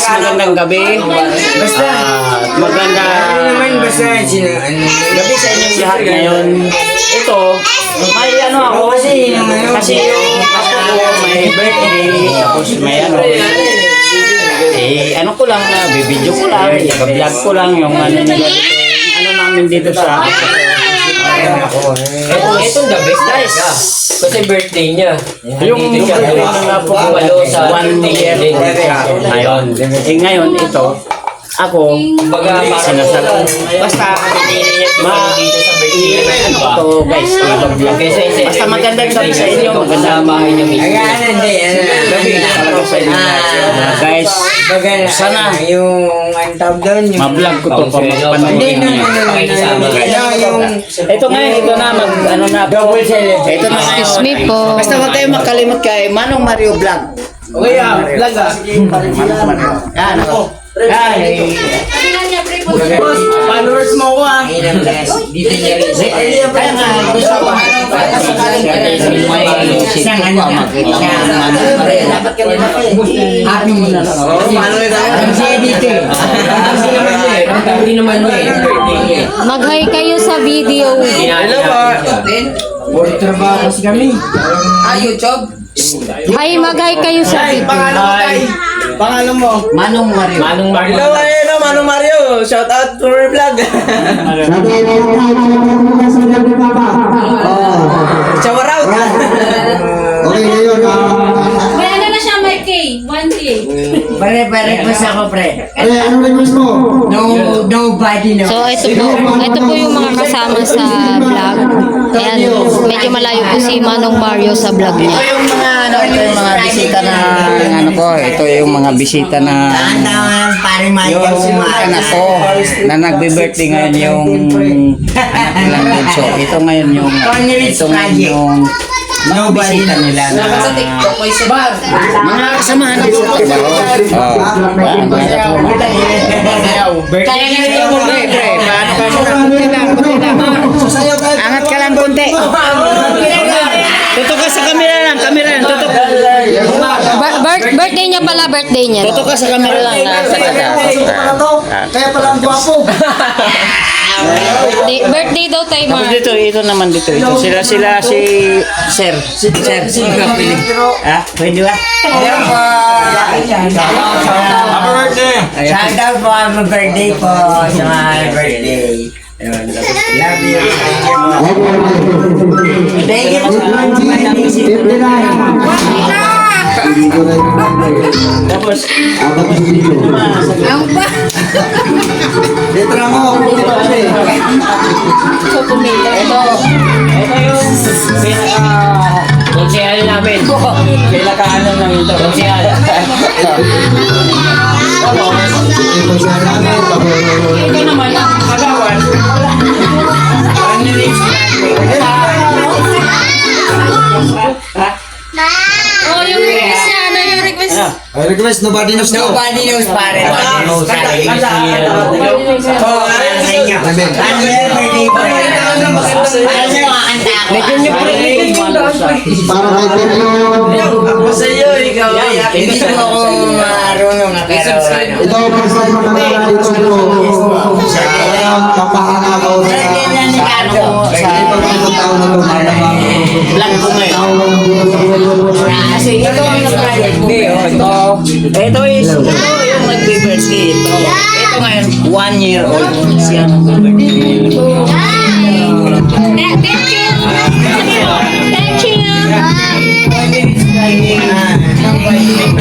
magandang gabi. Basta, Magandang gabi sa inyong lahat ngayon. Ito, may ano ako kasi yung ako may birthday, tapos may ano. Ano ko lang na, bibidyo ko lang, i-vlog ko lang yung ano nila dito. Ano namin dito sa Itong the best guys. Kasi birthday niya. yung birthday na napakawalo sa 1 year ngayon. Ngayon, ito, ako, sinasabi. Basta, ito guys, basta magandang gabi sa inyo, magandang bahay niyo mismo. Gabi sa inyo. Guys, sana yung ang tawag doon, yung ma-vlog ko to pa panoorin niyo. Ito ngayon, ito na ano na double celebrate. Ito na ngayon. Excuse me po. Basta wag kayong makalimot kay Manong Mario Vlog. Okay vlog Yan ako. Yan. Boss, followers mo ko dito niya rin. Kaya nga, gusto ko Siyang ano ka? Dapat ka nila pa eh. Happy mo na lang. Ang siya dito eh. Hindi naman mo eh. Mag-hi kayo sa video. Hello po. Puro trabaho kasi kami. YouTube? Hi, mag-hi kayo sa video. Pangalan mo? Manong Mario. Manong Mario. Hello, Manong Mario. Shout out for your vlog. Shower out. Okay, ngayon, May ano na siya, may K, 1K. Request ako, pre. anong request mo? Nobody knows. So, ito po yung mga kasama sa vlog. Ayan, medyo malayo po si Manong Mario sa vlog niya. Ito yung mga ano, ito yung mga bisita na ano ko, ito yung mga bisita na Tahan-tahan, pare yung anak ko na nagbe-birthday ngayon yung anak nilang bunso. Ito ngayon yung mga bisita nila na mga kasamahan ng sa trabaho. Birthday ngayon yung birthday. Paano ka muna? Angat ka lang konti. Tutok ka sa camera lang, tutok. Birthday niya pala, birthday niya. Tutok ka sa camera lang. Kaya pala ang gwapo. Birthday daw tayo, Tapos Mar. dito, ito naman dito. Sila si Sir. Ah, pwede ba? Happy birthday. Shout out po, happy birthday po sa mga birthday. Love you. Thank you po. Tapos, Letra mo. ito yung konsehal namin. Pinaka-ano lang ito, konsehal. Ito naman, kagawan. Oh, yung request niya, ano yung request? Request, nobody knows now. Nobody knows, pare. Nobody knows. Oh, ano sa inyo? Ano yung birthday po? Ano yung mga kanta ko? Para kay Pedro. Ako sa iyo, ikaw. Hindi po ako marunong na pero ano. Ito, first time mo na YouTube ko. Kaya, kapahanga ako sa taon na lumalabang. Vlog ko ngayon. Kasi ito ang project mo. Ito yung nagbe-birthday. Ito ngayon, 1 year old. Siya nagbe-birthday. Thank you. Thank you. Thank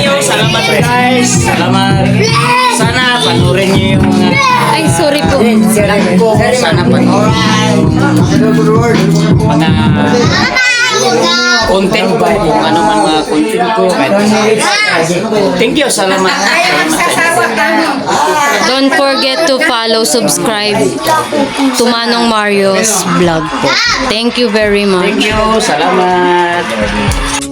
you. Salamat guys. Salamat. Sana panurin niyo yung mga Ay, sorry po. vlog ko. Sana panurin mga content ko. Kung ano man mga content ko. Thank you. Salamat. Don't forget to follow, subscribe to Manong Mario's vlog po. Thank you very much. Thank you. Salamat.